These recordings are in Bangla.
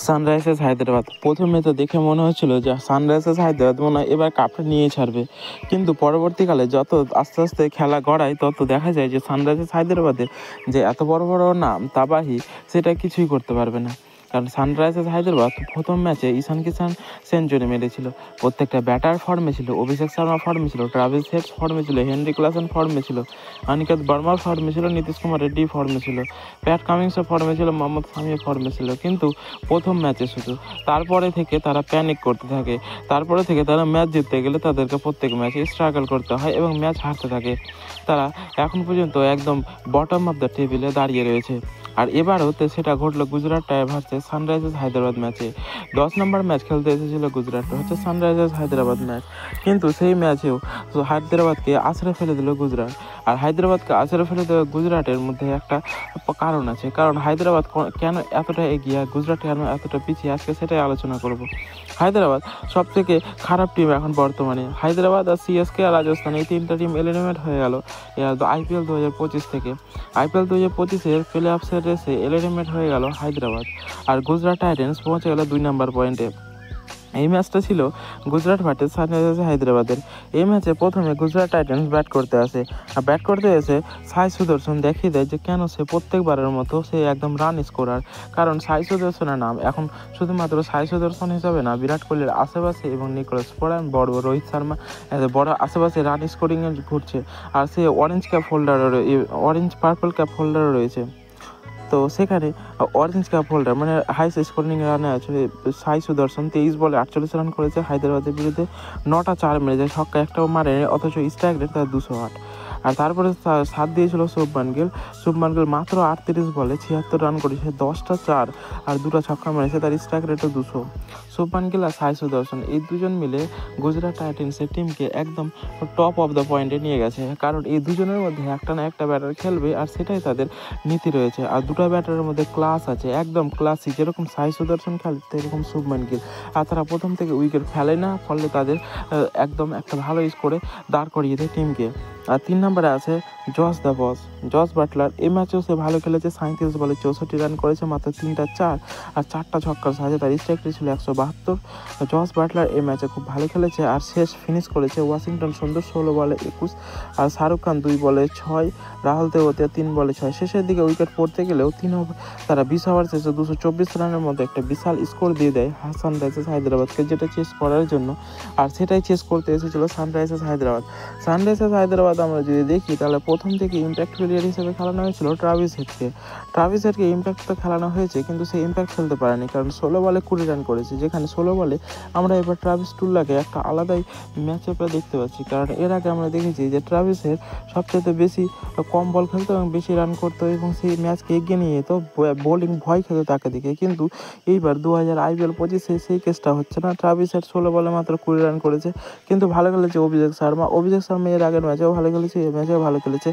সানরাইজার্স হায়দ্রাবাদ প্রথমে তো দেখে মনে হচ্ছিল যে সানরাইজার্স হায়দ্রাবাদ মনে হয় এবার কাপটা নিয়ে ছাড়বে, কিন্তু পরবর্তীকালে যত আস্তে আস্তে খেলা গড়ায় তত দেখা যায় যে সানরাইজার্স হায়দ্রাবাদের যে এত বড় বড় নাম তাবাহি সেটা কিছুই করতে পারবে না। কারণ সানরাইজার্স হায়দ্রাবাদ প্রথম ম্যাচে ঈশান কিষান সেঞ্চুরি মেরেছিল, প্রত্যেকটা ব্যাটার ফর্মে ছিল, অভিষেক শর্মা ফর্মে ছিল, ট্রাভিস হেড ফর্মে ছিল, হেনরি ক্লাসেন ফর্মে ছিল, অনিকেত বর্মা ফর্মে ছিল, নীতিশ কুমার রেড্ডি ফর্মে ছিল, প্যাট কামিন্সও ফর্মে ছিল, মোহাম্মদ শামিও ফর্মে ছিল। কিন্তু প্রথম ম্যাচে শুধু তারপরে থেকে তারা প্যানিক করতে থাকে, তারপরে থেকে তারা ম্যাচ জিততে গেলে তাদেরকে প্রত্যেক ম্যাচে স্ট্রাগল করতে হয় এবং ম্যাচ হারতে থাকে। তারা এখন পর্যন্ত একদম বটম অফ দ্য টেবিলে দাঁড়িয়ে রয়েছে। আর এবারও তো সেটা ঘটলো গুজরাট ভার্সেস সানরাইজার্স হায়দ্রাবাদ ম্যাচে। 10 নম্বর ম্যাচ খেলতে এসেছিল গুজরাট হচ্ছে সানরাইজার্স হায়দ্রাবাদ ম্যাচ, কিন্তু সেই ম্যাচেও হায়দ্রাবাদকে আছড়ে ফেলে দিল গুজরাট। আর হায়দ্রাবাদকে আছড়ে ফেলে দেওয়া গুজরাটের মধ্যে একটা কারণ আছে, কারণ হায়দ্রাবাদ কেন এতটা এগিয়ে আর গুজরাট কেন এতটা পিছিয়ে, আজকে সেটাই আলোচনা করব। হায়দ্রাবাদ সব থেকে খারাপ টিম এখন বর্তমানে। হায়দ্রাবাদ আর সিএসকে আর রাজস্থান এই তিনটা টিম এলিমিনেট হয়ে গেল আইপিএল 2025 থেকে। আইপিএল 2025-এর প্লে অফসের রেসে এলিমিনেট হয়ে গেল হায়দ্রাবাদ, আর গুজরাট টাইটেন্স পৌঁছে গেল 2 নম্বর পয়েন্টে। এই ম্যাচটা ছিল গুজরাট ভার্সেস সানরাইজার্স হায়দ্রাবাদের। এই ম্যাচে প্রথমে গুজরাট টাইটেন্স ব্যাট করতে আসে, আর ব্যাট করতে এসে সাই সুদর্শন দেখিয়ে দেয় যে কেন সে প্রত্যেকবারের মতো সে একদম রান স্কোরার। কারণ সাই সুদর্শনের নাম এখন শুধুমাত্র সাই সুদর্শন হিসাবে না, বিরাট কোহলির আশেপাশে এবং নিকোলাস পুরান বড় রোহিত শর্মা বড় আশেপাশে রান স্কোরিংয়ে ঘুরছে, আর সে অরেঞ্জ পার্পল ক্যাপ হোল্ডারও রয়েছে। তো সেখানে অরেঞ্জ ক্যাপ হোল্ডার মানে হাইস্ট স্কোরিং রানে আছে সাই সুদর্শন। 23 বলে 48 রান করেছে, হায়দ্রাবাদের বিরুদ্ধে 9টা 4 মেরেছে, ছক্কা একটাও মারে, অথচ স্ট্রাইক রেট তার 208। আর তারপরে সাথ দিয়েছিল শুভমান গিল মাত্র 38 বলে 76 রান করেছে, 10টা 4 আর 2টা ছক্কা মেরেছে, তার স্ট্রাইক রেটও 200। শুভমান গিল আর সাই সুদর্শন এই দুজন মিলে গুজরাট টাইটেন্সের টিমকে একদম টপ অফ দ্য পয়েন্টে নিয়ে গেছে, কারণ এই দুজনের মধ্যে একটা না একটা ব্যাটার খেলবে আর সেটাই তাদের নীতি রয়েছে। আর দুটো ব্যাটারের মধ্যে ক্লাস আছে, একদম ক্লাসি, যেরকম সাই সুদর্শন খেলে সেরকম শুভমান গিল। আর তারা প্রথম থেকে উইকেট ফেলে না, ফলে তাদের একদম একটা ভালো স্কোরে দাঁড় করিয়ে দেয় টিমকে। আর 3 নম্বরে আছে জস বাটলার। এই ম্যাচেও সে ভালো খেলেছে, 37 বলে 64 রান করেছে, মাত্র 3টা 4 আর 4টা ছক্কার সাহায্যে তার স্ট্রাইক রেট ছিল 172। জস বাটলার এই ম্যাচে খুব ভালো খেলেছে আর শেষ ফিনিশ করেছে ওয়াশিংটন সুন্দর 16 বলে 21 আর শাহরুখ খান 2 বলে 6, রাহুল তেওয়াতিয়া 3 বলে 6। শেষের দিকে উইকেট পড়তে গেলেও তারা 20 ওভার শেষে 224 রানের মধ্যে একটা বিশাল স্কোর দিয়ে দেয় সানরাইজার্স হায়দ্রাবাদকে, যেটা চেস করার জন্য। আর সেটাই চেস করতে এসেছিল সানরাইজার্স হায়দ্রাবাদ। আমরা যদি দেখি তাহলে প্রথম থেকে ইম্প্যাক্ট প্লেয়ার হিসেবে খেলানো হয়েছিল ট্রাভিস হেডকে ইম্প্যাক্ট তো খেলানো হয়েছে, কিন্তু সে ইম্প্যাক্ট খেলতে পারেনি, কারণ 16 বলে 20 রান করেছে, যেখানে 16 বলে আমরা এবার ট্রাভিস টুল্লাকে একটা আলাদাই ম্যাচ আপে দেখতে পাচ্ছি। কারণ এর আগে আমরা দেখেছি যে ট্রাভিস হেড সবচেয়ে বেশি কম বল খেলতো এবং বেশি রান করতো এবং সেই ম্যাচকে এগিয়ে নিয়ে যেত, বোলিং ভয় খেত তাকে দিকে। কিন্তু এইবার 2025 সেই কেসটা হচ্ছে না। ট্রাভিস হেড 16 বলে মাত্র 20 রান করেছে, কিন্তু ভালো খেলেছে অভিষেক শর্মা এর আগের ম্যাচেও ভালো খেলেছে, এই ম্যাচেও ভালো খেলেছে।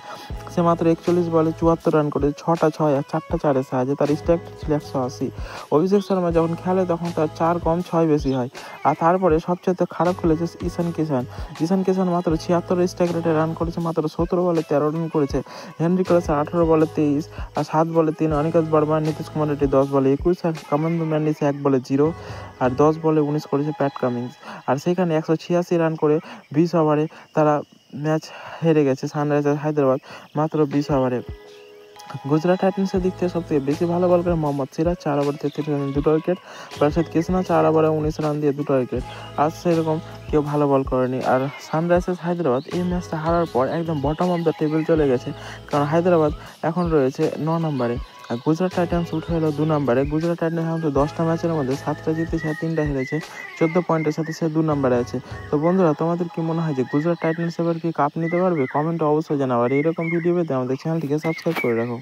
সে মাত্র 41 বলে 74 রান করেছে, 6টা 6 আর 4টা 4-এর সাহায্যে, তার স্ট্রাইক ছিল 180। অভিষেক শর্মা যখন খেলে তখন তার 4 কম 6 বেশি হয়। আর তারপরে সবচেয়ে খারাপ খেলেছে ঈশান কিষান মাত্র 76 স্ট্রাইক রেটে রান করেছে, মাত্র 17 বলে 13 রান করেছে। হেনরি ক্লাসেন 18 বলে 23 আর 7 বলে 3, অনিকেত বর্মা নীতিশ কুমার রেড্ডি 10 বলে 21 আর কামান্ডু ম্যান্ডিস 1 বলে 0 আর 10 বলে 19 করেছে প্যাট কামিন্স। আর সেখানে 186 রান করে 20 ওভারে তারা ম্যাচ হেরে গেছে সানরাইজার্স হায়দ্রাবাদ মাত্র 20 ওভারে। গুজরাট টাইটেন্সের দিক থেকে সবথেকে বেশি ভালো বল করে মোহাম্মদ সিরাজ, 4 ওভারে 33 রানে 2টা উইকেট। প্রসিদ্ধ কৃষ্ণা 4 ওভারে 19 রান দিয়ে 2টা উইকেট। আজ সেরকম কেউ ভালো বল করেনি। আর সানরাইজার্স হায়দ্রাবাদ এই ম্যাচটা হারার পর একদম বটম অফ দ্য টেবিল চলে গেছে, কারণ হায়দ্রাবাদ এখন রয়েছে 9 নম্বরে আর গুজরাট টাইটেন্স উঠে এলো 2 নম্বরে। গুজরাট টাইটেন্স এখন 10টা ম্যাচের মধ্যে 7টা জিতেছে আর 3টা হেরেছে, 14 পয়েন্টের সাথে সে 2 নম্বরে আছে। তো বন্ধুরা, তোমাদের কি মনে হয় যে গুজরাট টাইটেন্স এবার কি কাপ নিতে পারবে? কমেন্টে অবশ্যই জানাও, আর এরকম ভিডিও পেতে আমাদের চ্যানেলটিকে সাবস্ক্রাইব করে রাখো।